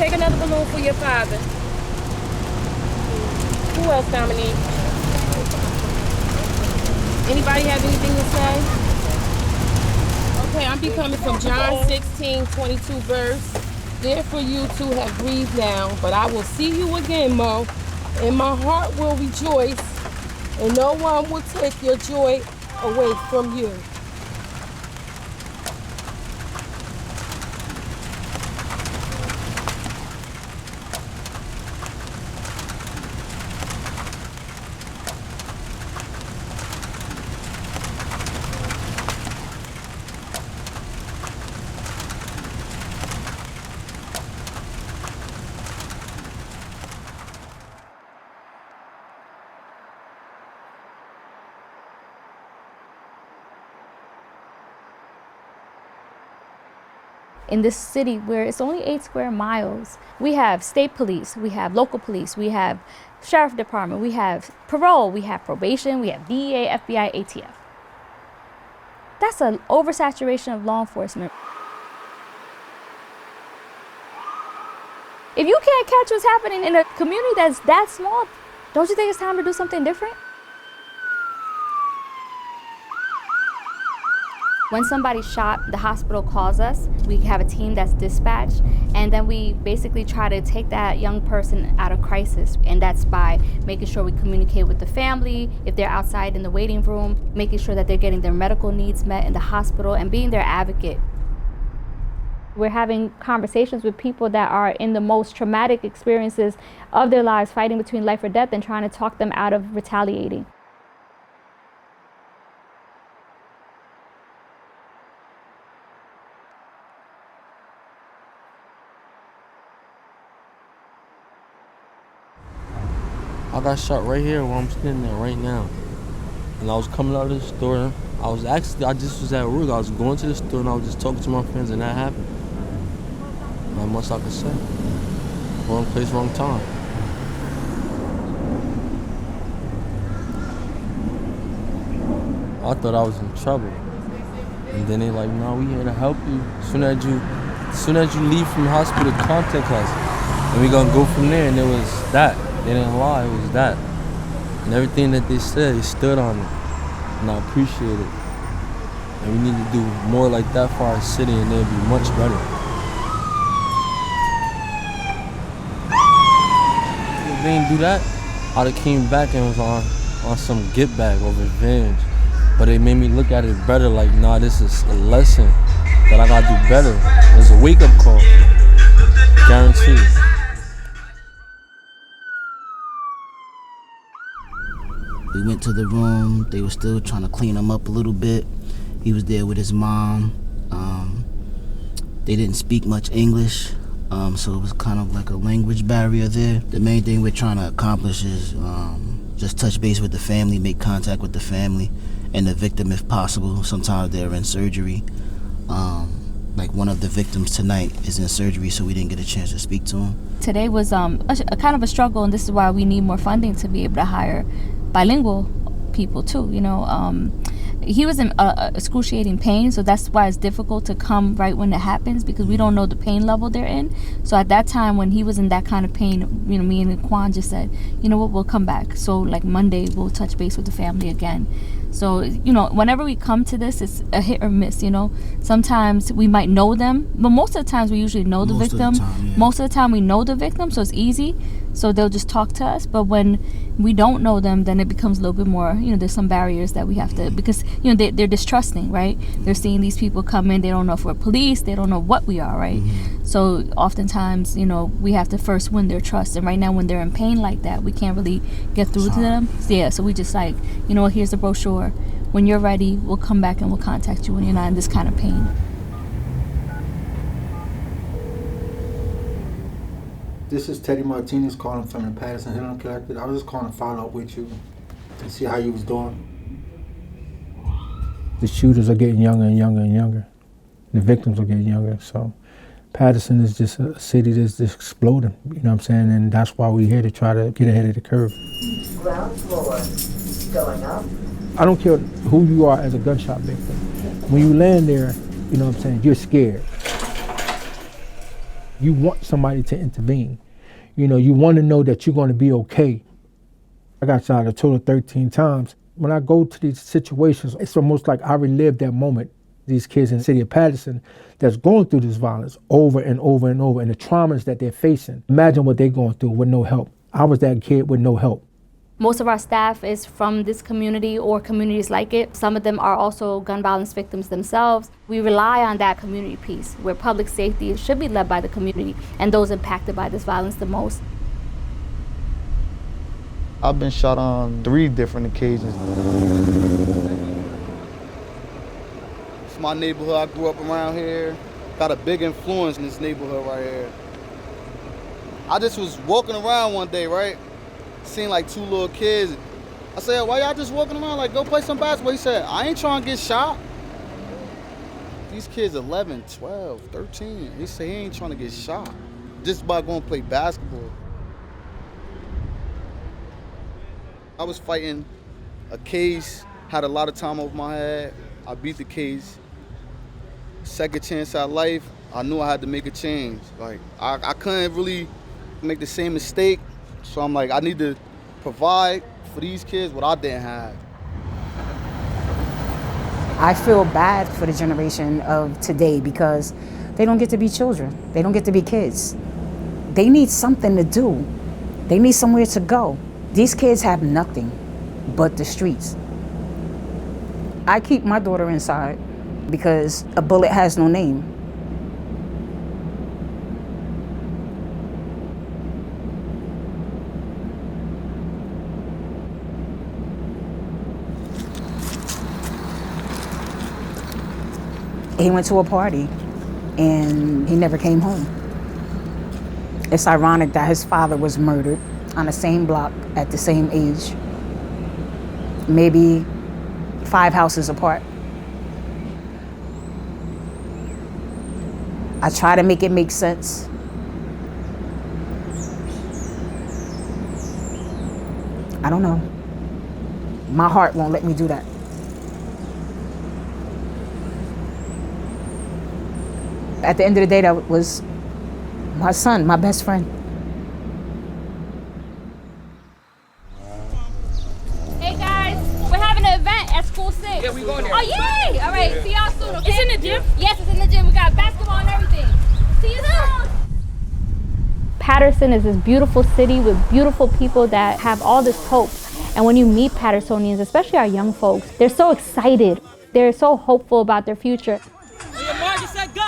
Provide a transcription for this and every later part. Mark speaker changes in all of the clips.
Speaker 1: Take another balloon for your father. Who else, Dominique? Anybody have anything to say? Okay, I'm becoming from John 16:22 verse. Therefore you too have breathed now, but I will see you again, Mo, and my heart will rejoice, and no one will take your joy away from you.
Speaker 2: In this city where it's only 8 square miles, we have state police, we have local police, we have sheriff department, we have parole, we have probation, we have DEA, FBI, ATF. That's an oversaturation of law enforcement. If you can't catch what's happening in a community that's that small, don't you think it's time to do something different? When somebody's shot, the hospital calls us. We have a team that's dispatched, and then we basically try to take that young person out of crisis, and that's by making sure we communicate with the family, if they're outside in the waiting room, making sure that they're getting their medical needs met in the hospital, and being their advocate. We're having conversations with people that are in the most traumatic experiences of their lives, fighting between life or death, and trying to talk them out of retaliating.
Speaker 3: I got shot right here where I'm standing at right now. And I was coming out of the store. I just was at work. I was going to the store and I was just talking to my friends, and that happened. Not much I could say. Wrong place, wrong time. I thought I was in trouble. And then they like, no, we here to help you. As soon as you leave from the hospital, contact us. And we gonna go from there. And it was that. They didn't lie, it was that. And everything that they said, they stood on it. And I appreciate it. And we need to do more like that for our city, and it'll be much better. If they didn't do that, I'd have came back and was on some get back or revenge. But it made me look at it better, like, nah, this is a lesson that I gotta do better. It's a wake-up call, guaranteed.
Speaker 4: We went to the room. They were still trying to clean him up a little bit. He was there with his mom. They didn't speak much English, so it was kind of like a language barrier there. The main thing we're trying to accomplish is just touch base with the family, make contact with the family and the victim if possible. Sometimes they're in surgery. Like one of the victims tonight is in surgery, so we didn't get a chance to speak to him.
Speaker 2: Today was a kind of a struggle, and this is why we need more funding to be able to hire bilingual people too. He was in excruciating pain, so that's why it's difficult to come right when it happens, because we don't know the pain level they're in. So at that time when he was in that kind of pain, me and Quan just said, you know what, we'll come back. So like Monday we'll touch base with the family again. So, whenever we come to this, it's a hit or miss, Sometimes we might know them, but most of the times we usually know the victim. Most of the time we know the victim, so it's easy. So they'll just talk to us. But when we don't know them, then it becomes a little bit more, there's some barriers that we have to, because, they're distrusting, right? They're seeing these people come in, they don't know if we're police, they don't know what we are, right? Mm-hmm. So oftentimes, we have to first win their trust. And right now when they're in pain like that, we can't really get through to them. So we just like, here's the brochure. When you're ready, we'll come back and we'll contact you when you're not in this kind of pain.
Speaker 5: This is Teddy Martinez calling from the Paterson Healing Collective. I was just calling to follow up with you to see how you was doing.
Speaker 6: The shooters are getting younger and younger and younger. The victims are getting younger. So Paterson is just a city that's just exploding, And that's why we're here to try to get ahead of the curve.
Speaker 7: Ground floor, going up.
Speaker 6: I don't care who you are as a gunshot victim. When you land there, you're scared. You want somebody to intervene. You know, you want to know that you're going to be okay. I got shot a total of 13 times. When I go to these situations, it's almost like I relive that moment. These kids in the city of Paterson that's going through this violence over and over and over, and the traumas that they're facing. Imagine what they're going through with no help. I was that kid with no help.
Speaker 2: Most of our staff is from this community or communities like it. Some of them are also gun violence victims themselves. We rely on that community piece where public safety should be led by the community and those impacted by this violence the most.
Speaker 8: I've been shot on 3 different occasions. It's my neighborhood. I grew up around here. Got a big influence in this neighborhood right here. I just was walking around one day, right? Seen like 2 little kids. I said, why y'all just walking around? Like, go play some basketball. He said, I ain't trying to get shot. These kids 11, 12, 13. He said he ain't trying to get shot just by going to play basketball. I was fighting a case, had a lot of time over my head. I beat the case. Second chance at life, I knew I had to make a change. Like, I couldn't really make the same mistake. So I'm like, I need to provide for these kids what I didn't have.
Speaker 9: I feel bad for the generation of today because they don't get to be children. They don't get to be kids. They need something to do. They need somewhere to go. These kids have nothing but the streets. I keep my daughter inside because a bullet has no name. He went to a party and he never came home. It's ironic that his father was murdered on the same block at the same age, maybe 5 houses apart. I try to make it make sense. I don't know. My heart won't let me do that. At the end of the day, that was my son, my best friend.
Speaker 2: Hey guys, we're having an event at School 6.
Speaker 1: Yeah, we going there.
Speaker 2: Oh yay! All right, see y'all soon, okay?
Speaker 1: It's in the gym?
Speaker 2: Yes, it's in the gym. We got basketball and everything. See you soon! Paterson is this beautiful city with beautiful people that have all this hope. And when you meet Patersonians, especially our young folks, they're so excited. They're so hopeful about their future.
Speaker 1: Marcus said go!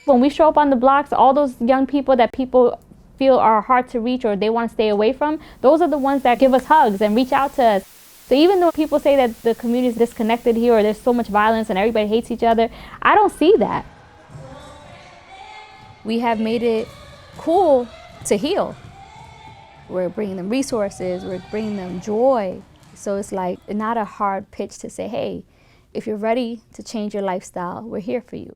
Speaker 2: When we show up on the blocks, all those young people that people feel are hard to reach or they want to stay away from, those are the ones that give us hugs and reach out to us. So even though people say that the community is disconnected here or there's so much violence and everybody hates each other, I don't see that. We have made it cool to heal. We're bringing them resources, we're bringing them joy. So it's like not a hard pitch to say, hey, if you're ready to change your lifestyle, we're here for you.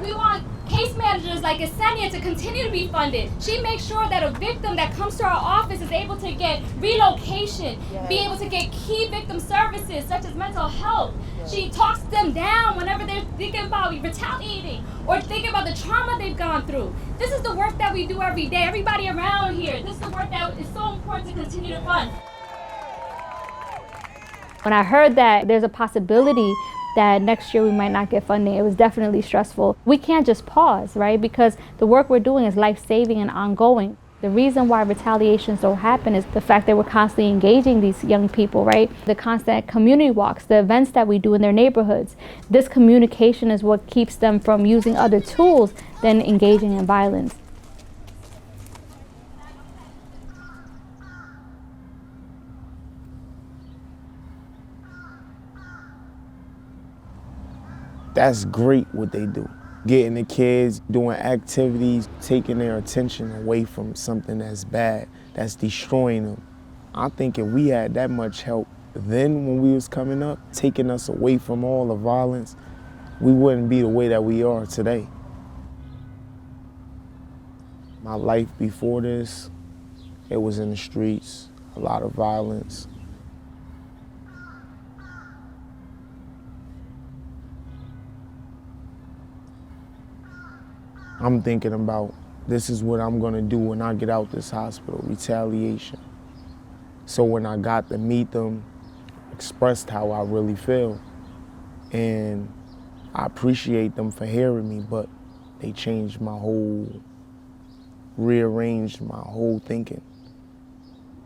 Speaker 2: We want case managers like Yesenia to continue to be funded. She makes sure that a victim that comes to our office is able to get relocation, be able to get key victim services such as mental health. She talks them down whenever they're thinking about retaliating or thinking about the trauma they've gone through. This is the work that we do every day. Everybody around here, this is the work that is so important to continue to fund. When I heard that there's a possibility that next year we might not get funding, it was definitely stressful. We can't just pause, right? Because the work we're doing is life-saving and ongoing. The reason why retaliations don't happen is the fact that we're constantly engaging these young people, right? The constant community walks, the events that we do in their neighborhoods. This communication is what keeps them from using other tools than engaging in violence.
Speaker 10: That's great what they do. Getting the kids doing activities, taking their attention away from something that's bad, that's destroying them. I think if we had that much help then when we was coming up, taking us away from all the violence, we wouldn't be the way that we are today. My life before this, it was in the streets, a lot of violence. I'm thinking about, this is what I'm gonna do when I get out this hospital, retaliation. So when I got to meet them, expressed how I really feel. And I appreciate them for hearing me, but they changed rearranged my whole thinking.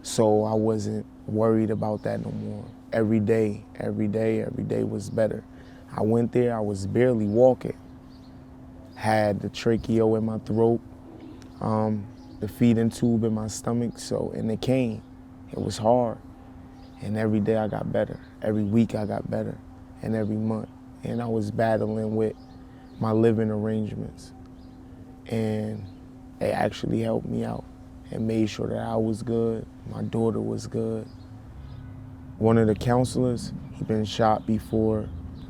Speaker 10: So I wasn't worried about that no more. Every day was better. I went there, I was barely walking. Had the tracheo in my throat, the feeding tube in my stomach, and it came. It was hard. And every day I got better. Every week I got better, and every month. And I was battling with my living arrangements. And they actually helped me out and made sure that I was good, my daughter was good. One of the counselors, he'd been shot before,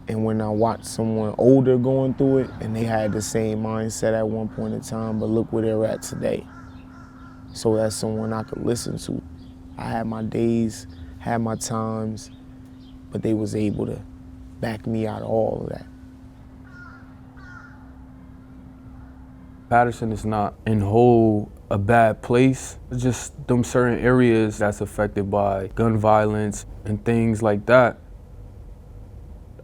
Speaker 10: and when I watched someone older going through it, and they had the same mindset at one point in time, but look where they're at today. So that's someone I could listen to. I had my days, had my times, but they was able to back me out of all of that.
Speaker 3: Paterson is not in whole a bad place. It's just them certain areas that's affected by gun violence and things like that.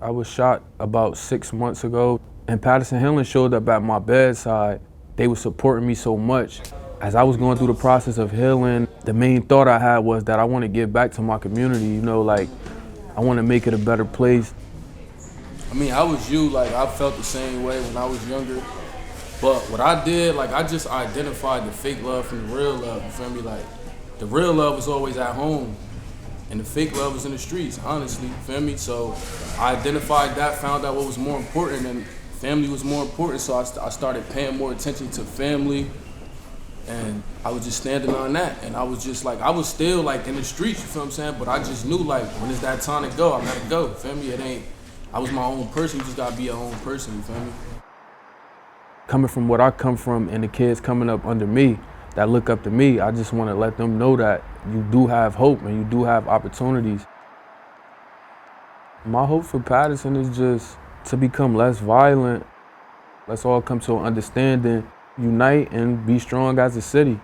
Speaker 3: I was shot about 6 months ago, and Paterson Healing showed up at my bedside. They were supporting me so much. As I was going through the process of healing, the main thought I had was that I want to give back to my community, you know, like, I want to make it a better place. I mean, I was you, like, I felt the same way when I was younger. But what I did, like, I just identified the fake love from the real love, you feel me? Like, the real love was always at home, and the fake love was in the streets, honestly, you feel me? So I identified that, found out what was more important, and family was more important, so I started paying more attention to family, and I was just standing on that, and I was just like, I was still like in the streets, you feel what I'm saying? But I just knew, like, when it's that time to go, I gotta go, you feel me? It ain't, I was my own person, you just gotta be your own person, you feel me? Coming from what I come from and the kids coming up under me that look up to me, I just want to let them know that you do have hope and you do have opportunities. My hope for Paterson is just to become less violent. Let's all come to an understanding, unite, and be strong as a city.